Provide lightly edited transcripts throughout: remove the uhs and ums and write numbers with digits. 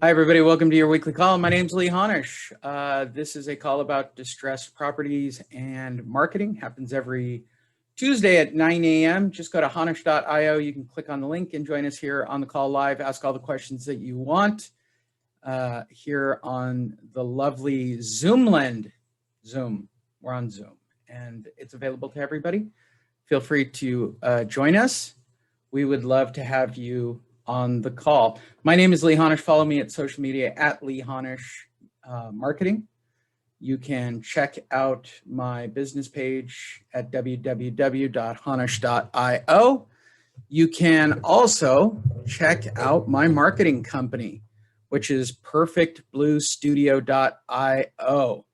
Hi, everybody. Welcome to your weekly call. My name's Lee Honish. This is a call about distressed properties and marketing. Happens every Tuesday at 9 a.m. Just go to honish.io. You can click on the link and join us here on the call live. Ask all the questions that you want here on the lovely Zoomland. Zoom. We're on Zoom, and it's available to everybody. Feel free to join us. We would love to have you on the call. My name is Lee Honish. Follow me at social media at Lee Honish Marketing. You can check out my business page at www.honish.io. You can also check out my marketing company, which is perfectbluestudio.io.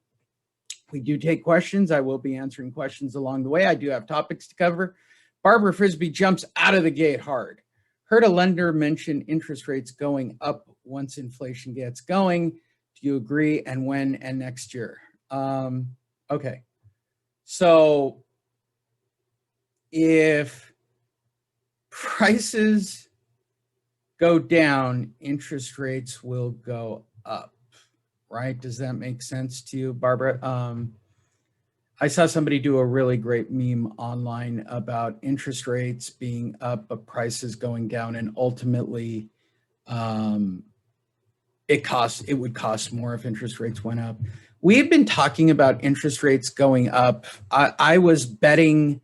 We do take questions. I will be answering questions along the way. I do have topics to cover. Barbara Frisbee jumps out of the gate hard. Heard a lender mention interest rates going up once inflation gets going. Do you agree? And when and next year? Okay. So if prices go down, interest rates will go up, right? Does that make sense to you, Barbara? I saw somebody do a really great meme online about interest rates being up, but prices going down, and ultimately it would cost more if interest rates went up. We've been talking about interest rates going up. I was betting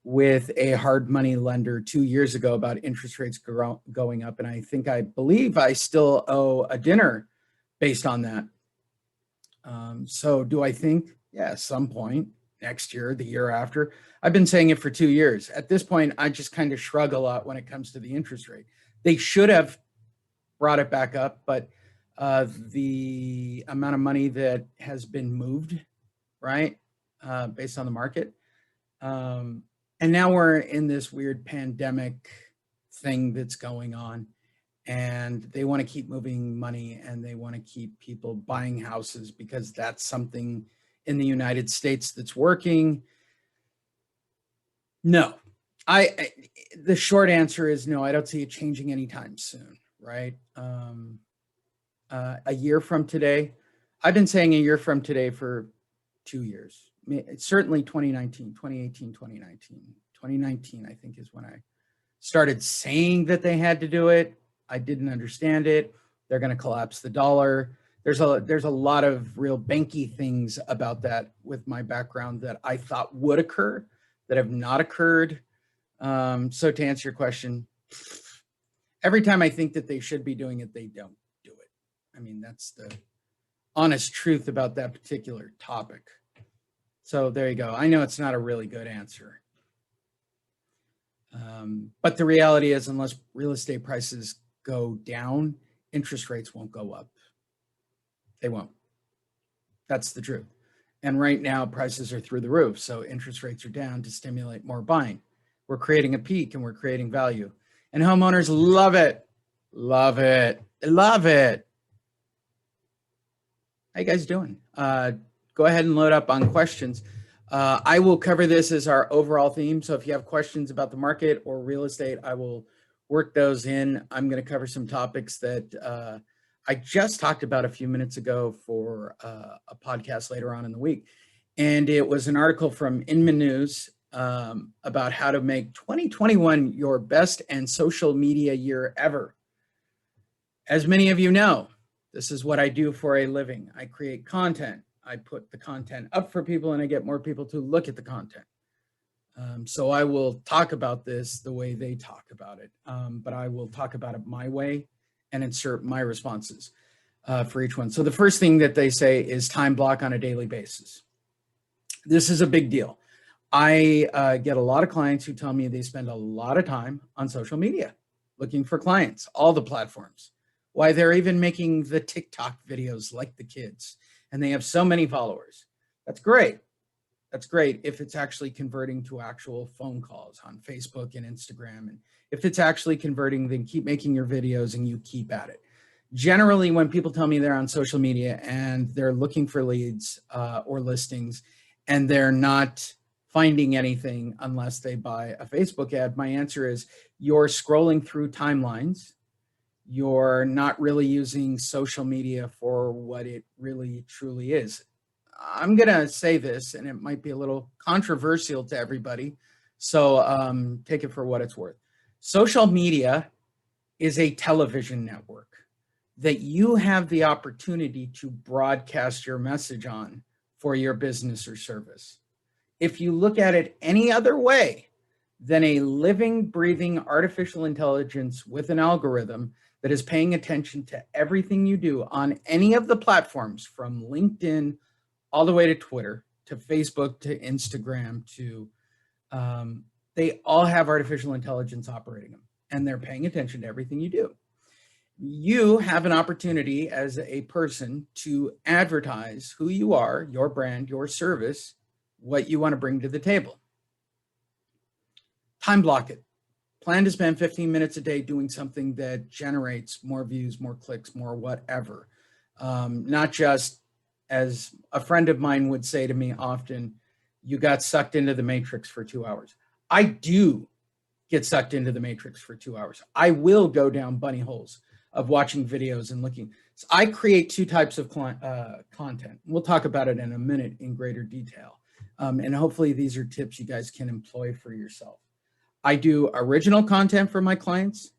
with a hard money lender 2 years ago about interest rates going up, and I believe I still owe a dinner based on that. So do I think? Yeah, at some point next year, the year after. I've been saying it for 2 years. At this point, I just kind of shrug a lot when it comes to the interest rate. They should have brought it back up, but the amount of money that has been moved, right, based on the market. And now we're in this weird pandemic thing that's going on. And they want to keep moving money, and they want to keep people buying houses because that's something in the United States that's working. No, the short answer is no. I don't see it changing anytime soon, right? A year from today, I've been saying a year from today for 2 years. Certainly 2019, 2018, 2019. 2019, I think, is when I started saying that they had to do it. I didn't understand it. They're going to collapse the dollar. There's a lot of real banky things about that with my background that I thought would occur that have not occurred. So to answer your question, every time I think that they should be doing it, they don't do it. I mean, that's the honest truth about that particular topic. So there you go. I know it's not a really good answer. But the reality is, unless real estate prices go down, interest rates won't go up. They won't. That's the truth. And right now, prices are through the roof. So interest rates are down to stimulate more buying. We're creating a peak and we're creating value. And homeowners love it. Love it. Love it. How you guys doing? Go ahead and load up on questions. I will cover this as our overall theme. So if you have questions about the market or real estate, I will work those in. I'm going to cover some topics that I just talked about a few minutes ago for a podcast later on in the week. And it was an article from Inman News about how to make 2021 your best and social media year ever. As many of you know, this is what I do for a living. I create content. I put the content up for people and I get more people to look at the content. So I will talk about this the way they talk about it, but I will talk about it my way and insert my responses for each one. So the first thing that they say is time block on a daily basis. This is a big deal. I get a lot of clients who tell me they spend a lot of time on social media looking for clients, all the platforms. Why they're even making the TikTok videos like the kids, and they have so many followers. That's great. That's great if it's actually converting to actual phone calls on Facebook and Instagram. And if it's actually converting, then keep making your videos and you keep at it. Generally, when people tell me they're on social media and they're looking for leads or listings and they're not finding anything unless they buy a Facebook ad, my answer is you're scrolling through timelines. You're not really using social media for what it really truly is. I'm going to say this, and it might be a little controversial to everybody, so take it for what it's worth. Social media is a television network that you have the opportunity to broadcast your message on for your business or service. If you look at it any other way than a living, breathing artificial intelligence with an algorithm that is paying attention to everything you do on any of the platforms, from LinkedIn all the way to Twitter, to Facebook, to Instagram, to they all have artificial intelligence operating them, and they're paying attention to everything you do. You have an opportunity as a person to advertise who you are, your brand, your service, what you want to bring to the table. Time block it. Plan to spend 15 minutes a day doing something that generates more views, more clicks, more whatever. Not just, as a friend of mine would say to me often, you got sucked into the matrix for 2 hours. I do get sucked into the matrix for 2 hours. I will go down bunny holes of watching videos and looking. So I create two types of content. We'll talk about it in a minute in greater detail. And hopefully these are tips you guys can employ for yourself. I do original content for my clients,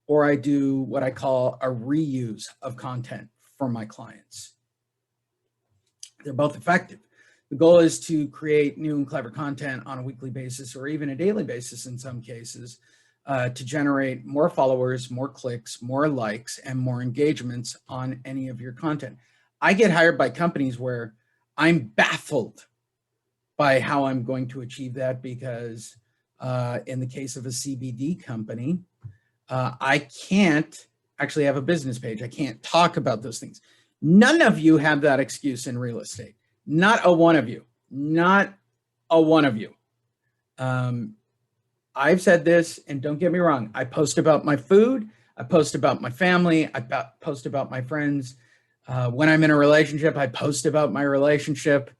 or I do what I call a reuse of content for my clients. They're both effective. The goal is to create new and clever content on a weekly basis, or even a daily basis in some cases, to generate more followers, more clicks, more likes, and more engagements on any of your content. I get hired by companies where I'm baffled by how I'm going to achieve that, because in the case of a CBD company, I can't actually have a business page. I can't talk about those things. None of you have that excuse in real estate. Not a one of you. Not a one of you. I've said this, and don't get me wrong, I post about my food, I post about my family, I post about my friends. When I'm in a relationship, I post about my relationship.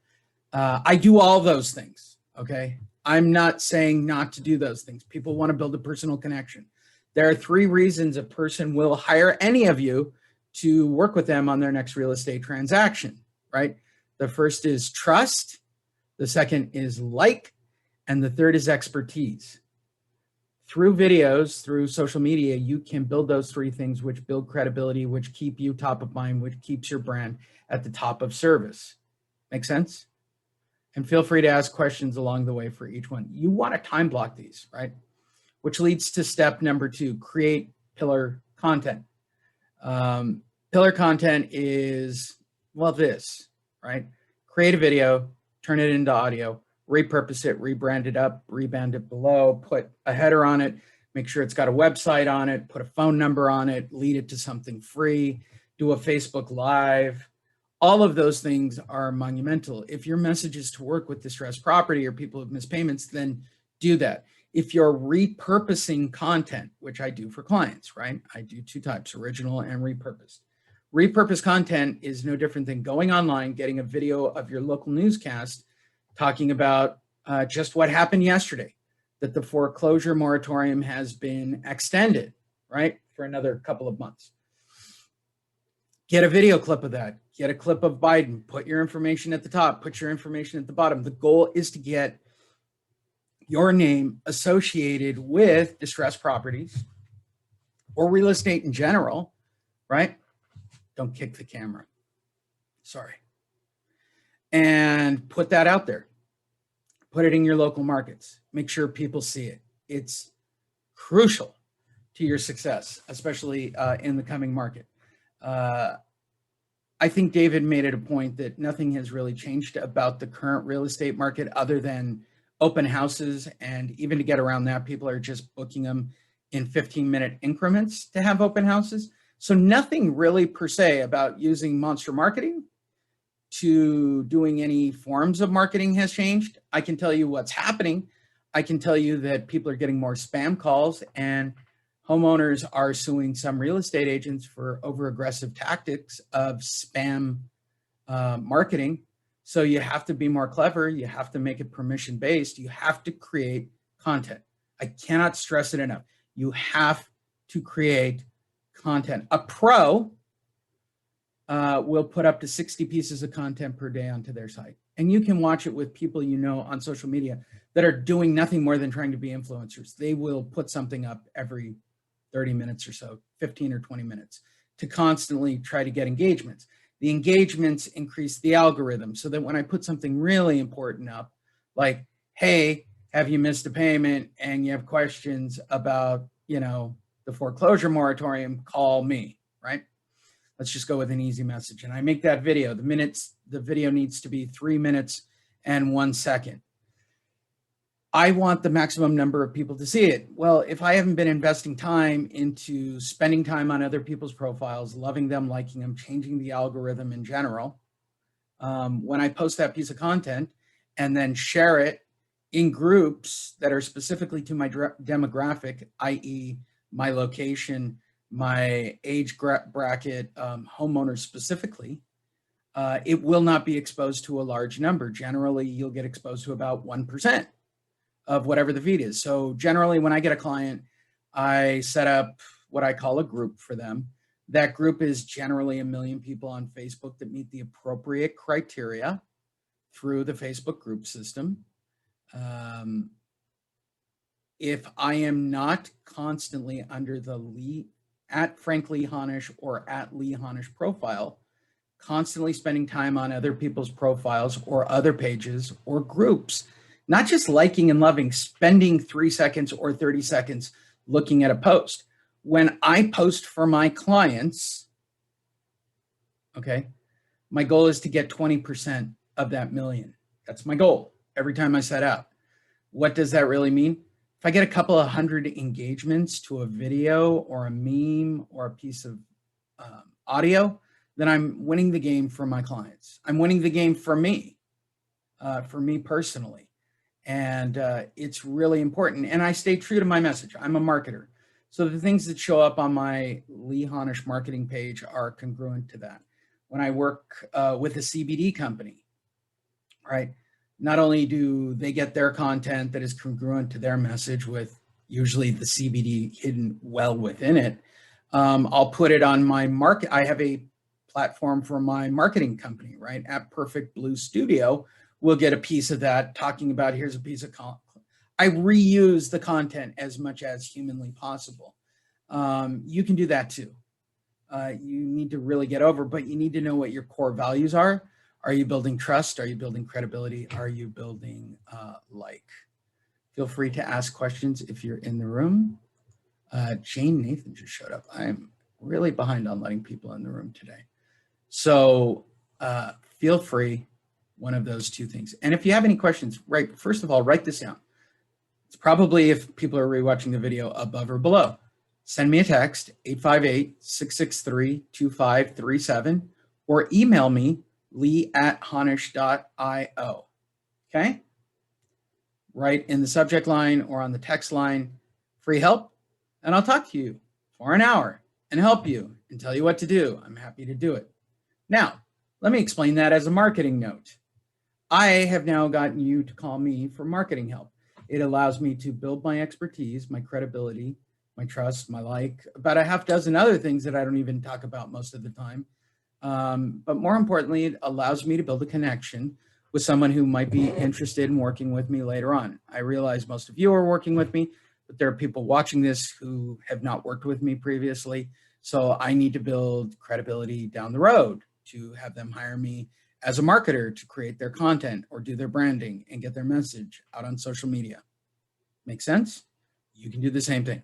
I do all those things, okay? I'm not saying not to do those things. People want to build a personal connection. There are 3 reasons a person will hire any of you to work with them on their next real estate transaction, right? The first is trust, the second is like, and the third is expertise. Through videos, through social media, you can build those 3 things, which build credibility, which keep you top of mind, which keeps your brand at the top of service. Make sense? And feel free to ask questions along the way for each one. You want to time block these, right? Which leads to step number 2, create pillar content. Pillar content is, well, this, right? Create a video, turn it into audio, repurpose it, rebrand it up, reband it below, put a header on it, make sure it's got a website on it, put a phone number on it, lead it to something free, do a Facebook Live. All of those things are monumental. If your message is to work with distressed property or people who've missed payments, then do that. If you're repurposing content, which I do for clients, right? I do 2 types, original and repurposed. Repurposed content is no different than going online, getting a video of your local newscast talking about just what happened yesterday, that the foreclosure moratorium has been extended, right, for another couple of months. Get a video clip of that. Get a clip of Biden. Put your information at the top. Put your information at the bottom. The goal is to get your name associated with distressed properties or real estate in general, right? Don't kick the camera. Sorry. And put that out there. Put it in your local markets. Make sure people see it. It's crucial to your success, especially in the coming market. I think David made it a point that nothing has really changed about the current real estate market other than open houses. And even to get around that, people are just booking them in 15-minute increments to have open houses. So nothing really per se about using monster marketing to doing any forms of marketing has changed. I can tell you what's happening. I can tell you that people are getting more spam calls, and homeowners are suing some real estate agents for over-aggressive tactics of spam marketing. So you have to be more clever. You have to make it permission-based. You have to create content. I cannot stress it enough. You have to create content. A pro will put up to 60 pieces of content per day onto their site. And you can watch it with people you know on social media that are doing nothing more than trying to be influencers. They will put something up every 30 minutes or so, 15 or 20 minutes, to constantly try to get engagements. The engagements increase the algorithm so that when I put something really important up, like, hey, have you missed a payment and you have questions about, the foreclosure moratorium, call me, right? Let's just go with an easy message. And I make that video. The video needs to be 3 minutes and 1 second. I want the maximum number of people to see it. Well, if I haven't been investing time into spending time on other people's profiles, loving them, liking them, changing the algorithm in general, when I post that piece of content and then share it in groups that are specifically to my demographic, i.e. my location, my age bracket, homeowners specifically, it will not be exposed to a large number. Generally, you'll get exposed to about 1% of whatever the feed is. So generally, when I get a client, I set up what I call a group for them. That group is generally 1 million people on Facebook that meet the appropriate criteria through the Facebook group system. If I am not constantly under the at Frank Lee Honish or at Lee Honish profile, constantly spending time on other people's profiles or other pages or groups, not just liking and loving, spending 3 seconds or 30 seconds looking at a post. When I post for my clients, okay, my goal is to get 20% of that million. That's my goal every time I set out. What does that really mean? If I get a couple of 100 engagements to a video or a meme or a piece of audio, then I'm winning the game for my clients. I'm winning the game for me personally. And it's really important. And I stay true to my message. I'm a marketer. So the things that show up on my Lee Honish marketing page are congruent to that. When I work with a CBD company, right? Not only do they get their content that is congruent to their message with usually the CBD hidden well within it, I'll put it on my market. I have a platform for my marketing company, right? At Perfect Blue Studio, we'll get a piece of that talking about here's a piece of content. I reuse the content as much as humanly possible. You can do that too. You need to really get over, but you need to know what your core values are. Are you building trust? Are you building credibility? Are you building like? Feel free to ask questions if you're in the room. Jane Nathan just showed up. I'm really behind on letting people in the room today. So feel free, one of those two things. And if you have any questions, first of all, write this down. It's probably, if people are rewatching the video, above or below. Send me a text, 858-663-2537, or email me, lee@honish.io, okay? Write in the subject line or on the text line, free help, and I'll talk to you for an hour and help you and tell you what to do. I'm happy to do it. Now, let me explain that as a marketing note. I have now gotten you to call me for marketing help. It allows me to build my expertise, my credibility, my trust, my about a half dozen other things that I don't even talk about most of the time. But more importantly, it allows me to build a connection with someone who might be interested in working with me later on. I realize most of you are working with me, but there are people watching this who have not worked with me previously. So I need to build credibility down the road to have them hire me as a marketer to create their content or do their branding and get their message out on social media. Make sense? You can do the same thing.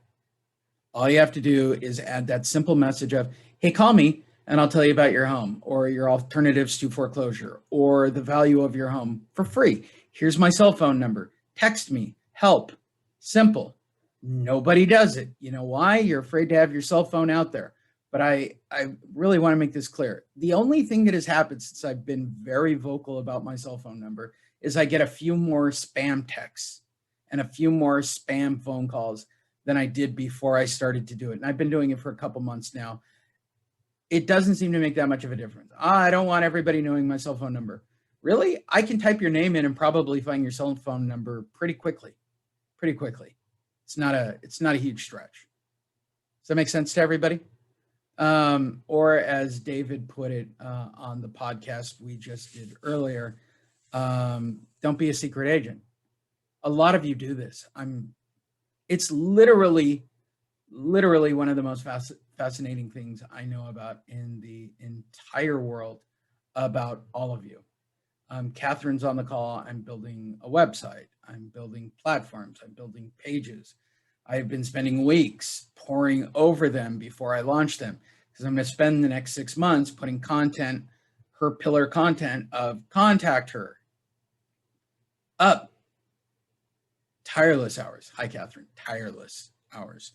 All you have to do is add that simple message of, hey, call me and I'll tell you about your home or your alternatives to foreclosure or the value of your home for free. Here's my cell phone number. Text me, help, simple. Nobody does it. You know why? You're afraid to have your cell phone out there. But I really want to make this clear. The only thing that has happened since I've been very vocal about my cell phone number is I get a few more spam texts and a few more spam phone calls than I did before I started to do it. And I've been doing it for a couple months now. It doesn't seem to make that much of a difference. I don't want everybody knowing my cell phone number. Really? I can type your name in and probably find your cell phone number pretty quickly. It's not a huge stretch. Does that make sense to everybody? Or as David put it on the podcast we just did earlier, don't be a secret agent. A lot of you do this. It's literally one of the most fascinating things I know about in the entire world about all of you. Catherine's on the call. I'm building a website. I'm building platforms. I'm building pages. I've been spending weeks poring over them before I launch them because I'm going to spend the next 6 months putting content, her pillar content of contact her, up. Tireless hours. Hi, Catherine. Tireless hours.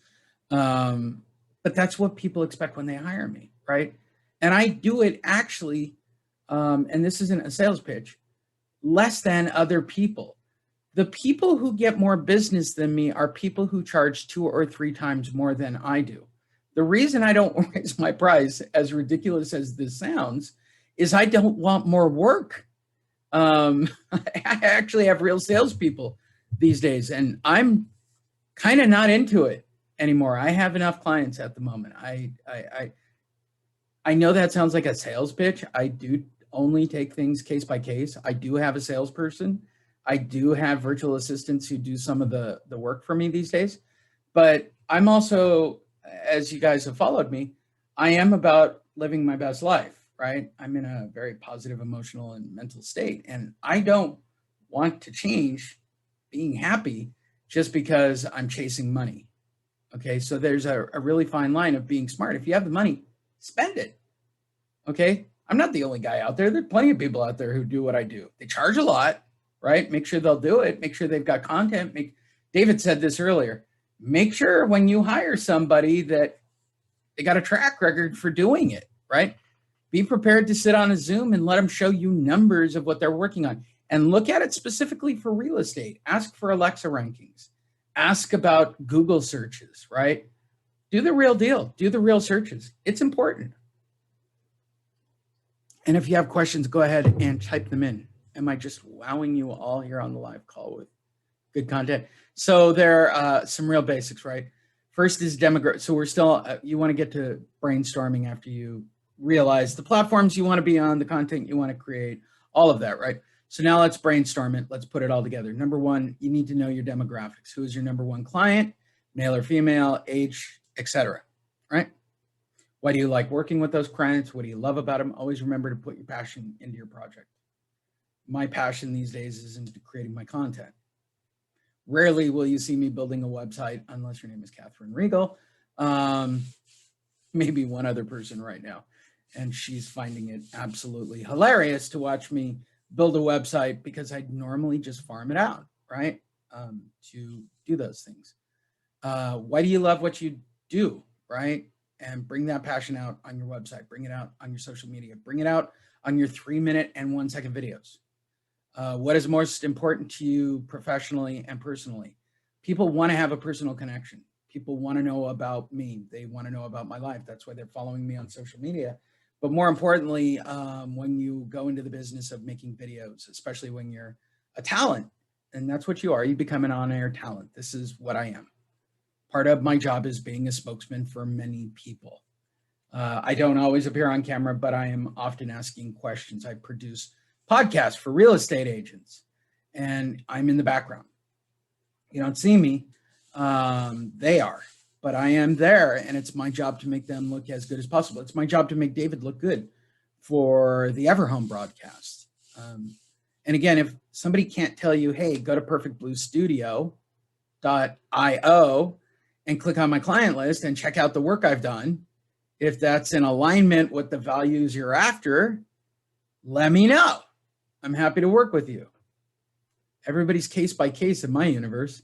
But that's what people expect when they hire me, right? And I do it actually, and this isn't a sales pitch, less than other people. The people who get more business than me are people who charge 2 or 3 times more than I do. The reason I don't raise my price, as ridiculous as this sounds, is I don't want more work. I actually have real salespeople these days, and I'm kind of not into it anymore. I have enough clients at the moment. I know that sounds like a sales pitch. I do only take things case by case. I do have a salesperson. I do have virtual assistants who do some of the work for me these days. But I'm also, as you guys have followed me, I am about living my best life, right? I'm in a very positive emotional and mental state, and I don't want to change being happy just because I'm chasing money. Okay, so there's a really fine line of being smart. If you have the money, spend it. Okay, I'm not the only guy out there. There are plenty of people out there who do what I do. They charge a lot, right? Make sure they'll do it. Make sure they've got content. David said this earlier. Make sure when you hire somebody that they got a track record for doing it, right? Be prepared to sit on a Zoom and let them show you numbers of what they're working on. And look at it specifically for real estate. Ask for Alexa rankings. Ask about Google searches, right? Do the real deal. Do the real searches. It's important. And if you have questions, go ahead and type them in. Am I just wowing you all here on the live call with good content? So there are some real basics, right? First is demographic. So we're still, you want to get to brainstorming after you realize the platforms you want to be on, the content you want to create, all of that, right? So now let's brainstorm it. Let's put it all together. Number one, you need to know your demographics. Who is your number one client, male or female, age, etc. Right? Why do you like working with those clients? What do you love about them? Always remember to put your passion into your project. My passion these days is into creating my content. Rarely will you see me building a website unless your name is Catherine Regal. Maybe one other person right now. And she's finding it absolutely hilarious to watch me build a website because I'd normally just farm it out, right? To do those things. Why do you love what you do, right? And bring that passion out on your website. Bring it out on your social media. Bring it out on your 3-minute and 1-second videos. What is most important to you professionally and personally? People want to have a personal connection. People want to know about me. They want to know about my life. That's why they're following me on social media. But more importantly, when you go into the business of making videos, especially when you're a talent, and that's what you are, you become an on-air talent. This is what I am. Part of my job is being a spokesman for many people. I don't always appear on camera, but I am often asking questions. I produce podcasts for real estate agents, and I'm in the background. You don't see me. They are. But I am there, and it's my job to make them look as good as possible. It's my job to make David look good for the Everhome broadcast. And again, if somebody can't tell you, hey, go to perfectbluestudio.io and click on my client list and check out the work I've done, if that's in alignment with the values you're after, let me know. I'm happy to work with you. Everybody's case by case in my universe.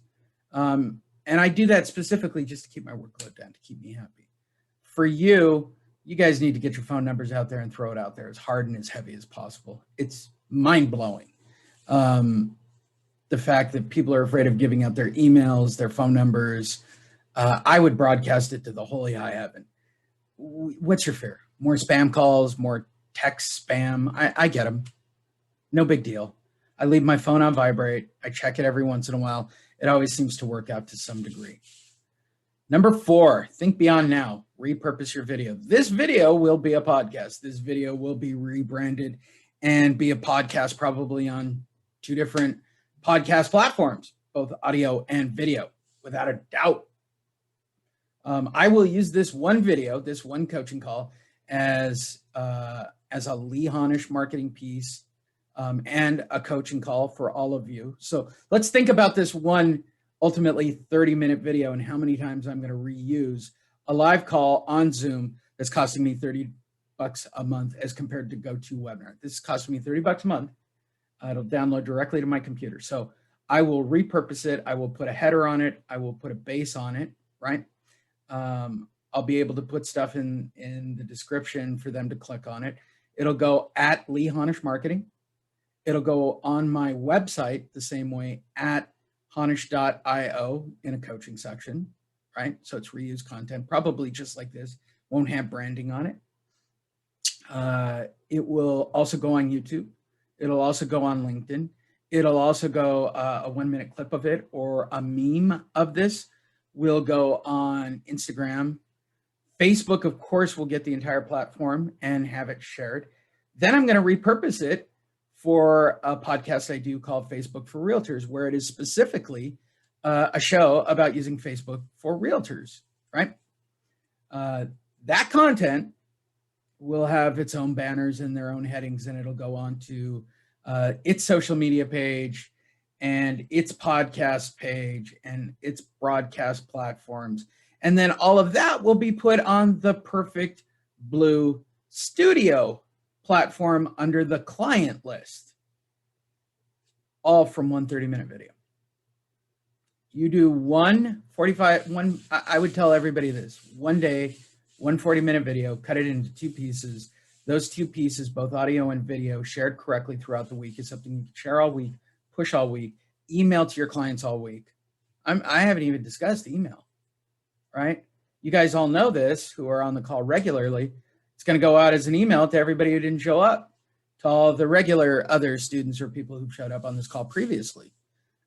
And I do that specifically just to keep my workload down, to keep me happy. For you, you guys need to get your phone numbers out there and throw it out there as hard and as heavy as possible. It's mind-blowing. The fact that people are afraid of giving out their emails, their phone numbers. I would broadcast it to the holy high heaven. What's your fear? More spam calls, more text spam? I get them. No big deal. I leave my phone on vibrate. I check it every once in a while. It always seems to work out to some degree. Number 4, think beyond now. Repurpose your video. This video will be a podcast. This video will be rebranded and be a podcast, probably on 2 different podcast platforms, both audio and video, without a doubt. I will use this one video, this one coaching call, as a Lee Honish marketing piece and a coaching call for all of you. So let's think about this one ultimately 30-minute video and how many times I'm going to reuse a live call on Zoom that's costing me $30 a month as compared to GoToWebinar. This is costing me $30 a month. It'll download directly to my computer. So I will repurpose it. I will put a header on it. I will put a base on it, right? I'll be able to put stuff in the description for them to click on it. It'll go at Lee Honish Marketing. It'll go on my website the same way at honish.io in a coaching section, right? So it's reused content, probably just like this, won't have branding on it. It will also go on YouTube. It'll also go on LinkedIn. It'll also go a 1-minute clip of it or a meme of this will go on Instagram. Facebook, of course, will get the entire platform and have it shared. Then I'm going to repurpose it for a podcast I do called Facebook for Realtors, where it is specifically a show about using Facebook for Realtors, right? That content will have its own banners and their own headings, and it'll go on to its social media page and its podcast page and its broadcast platforms. And then all of that will be put on the Perfect Blue Studio platform under the client list, all from one 30-minute video. You do I would tell everybody this, one day, one 40-minute video, cut it into 2 pieces. Those 2 pieces, both audio and video, shared correctly throughout the week is something you can share all week, push all week, email to your clients all week. I haven't even discussed email, right? You guys all know this who are on the call regularly. It's going to go out as an email to everybody who didn't show up, to all the regular other students or people who showed up on this call previously.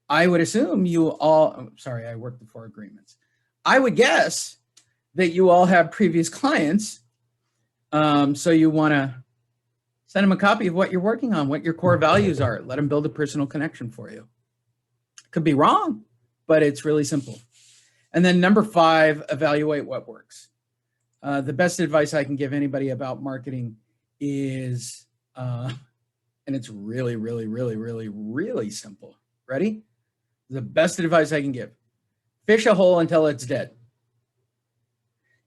I would assume you all, sorry, I worked the 4 agreements. I would guess that you all have previous clients. So you want to send them a copy of what you're working on, what your core values are. Let them build a personal connection for you. Could be wrong, but it's really simple. And then number 5, evaluate what works. The best advice I can give anybody about marketing is, and it's really, really, really, really, really simple. Ready? The best advice I can give. Fish a hole until it's dead.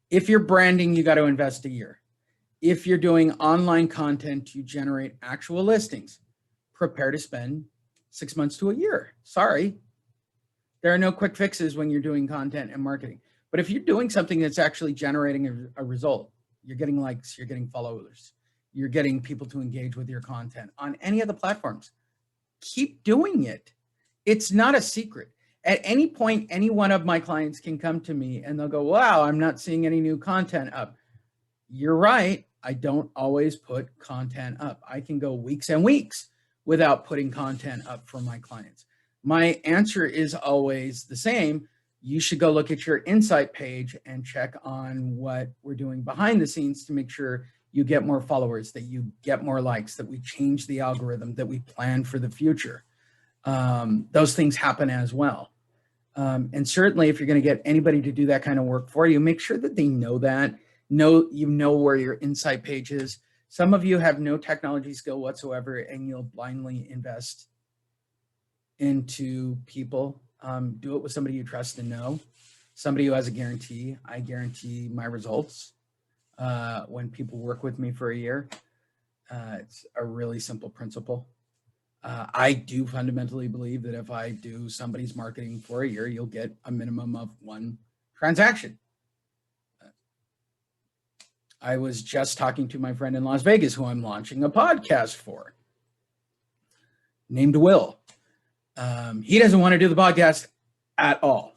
If you're branding, you got to invest a year. If you're doing online content to generate actual listings, prepare to spend 6 months to a year. Sorry. There are no quick fixes when you're doing content and marketing. But if you're doing something that's actually generating a result, you're getting likes, you're getting followers, you're getting people to engage with your content on any of the platforms, keep doing it. It's not a secret. At any point, any one of my clients can come to me and they'll go, wow, I'm not seeing any new content up. You're right. I don't always put content up. I can go weeks and weeks without putting content up for my clients. My answer is always the same. You should go look at your insight page and check on what we're doing behind the scenes to make sure you get more followers, that you get more likes, that we change the algorithm, that we plan for the future. Those things happen as well. And certainly if you're going to get anybody to do that kind of work for you, make sure that they know that, you know where your insight page is. Some of you have no technology skill whatsoever and you'll blindly invest into people. Do it with somebody you trust and know, somebody who has a guarantee. I guarantee my results when people work with me for a year. It's a really simple principle. I do fundamentally believe that if I do somebody's marketing for a year, you'll get a minimum of 1 transaction. I was just talking to my friend in Las Vegas who I'm launching a podcast for, named Will. He doesn't want to do the podcast at all.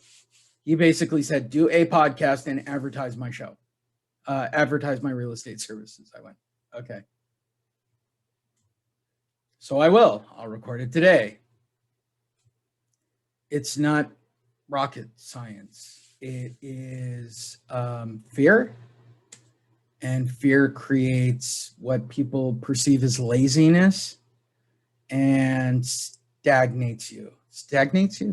He basically said, do a podcast and advertise my show, advertise my real estate services. I went, okay. So I will. I'll record it today. It's not rocket science. It is fear, and fear creates what people perceive as laziness and stagnates you. Stagnates you.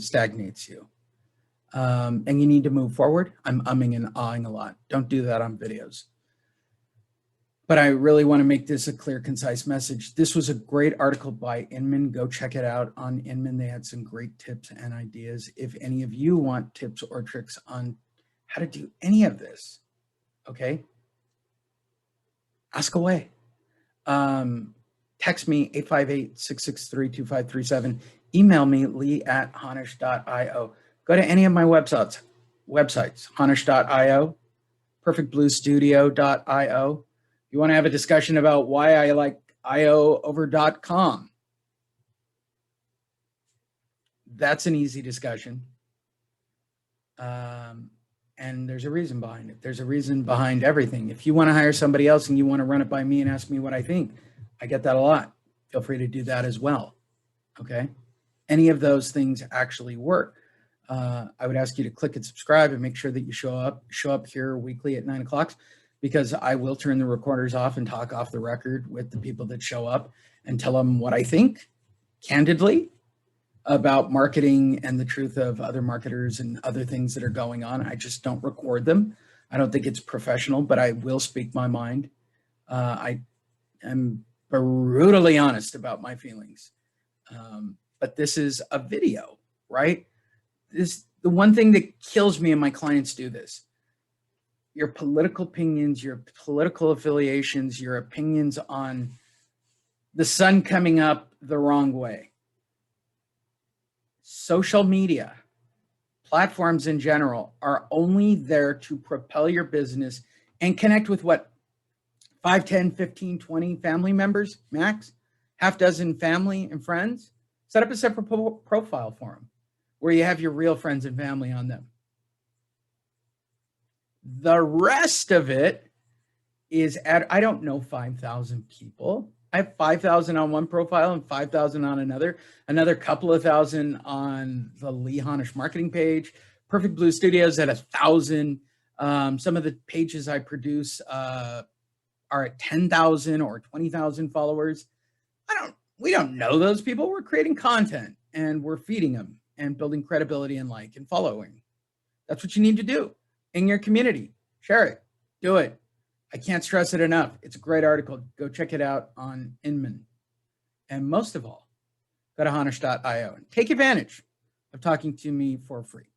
And you need to move forward. I'm umming and ahhing a lot. Don't do that on videos. But I really want to make this a clear, concise message. This was a great article by Inman. Go check it out on Inman. They had some great tips and ideas. If any of you want tips or tricks on how to do any of this, okay, ask away. Text me 858-663-2537. Email me, lee@honish.io. Go to any of my websites, honish.io, perfectbluestudio.io. You want to have a discussion about why I like IO over .com. That's an easy discussion. And there's a reason behind it. There's a reason behind everything. If you want to hire somebody else and you want to run it by me and ask me what I think, I get that a lot. Feel free to do that as well. Okay. Any of those things actually work. I would ask you to click and subscribe and make sure that you show up here weekly at 9 o'clock, because I will turn the recorders off and talk off the record with the people that show up and tell them what I think candidly about marketing and the truth of other marketers and other things that are going on. I just don't record them. I don't think it's professional, but I will speak my mind. I am brutally honest about my feelings. But this is a video, right? The one thing that kills me, and my clients do this, your political opinions, your political affiliations, your opinions on the sun coming up the wrong way. Social media, platforms in general, are only there to propel your business and connect with what? 5, 10, 15, 20 family members, max, half dozen family and friends. Set up a separate profile for them where you have your real friends and family on them. The rest of it is I don't know 5,000 people. I have 5,000 on one profile and 5,000 on another couple of thousand on the Lee Honish marketing page. Perfect Blue Studios at 1,000. Some of the pages I produce are at 10,000 or 20,000 followers. We don't know those people. We're creating content and we're feeding them and building credibility and like and following. That's what you need to do in your community. Share it. Do it. I can't stress it enough. It's a great article. Go check it out on Inman. And most of all, go to honish.io and take advantage of talking to me for free.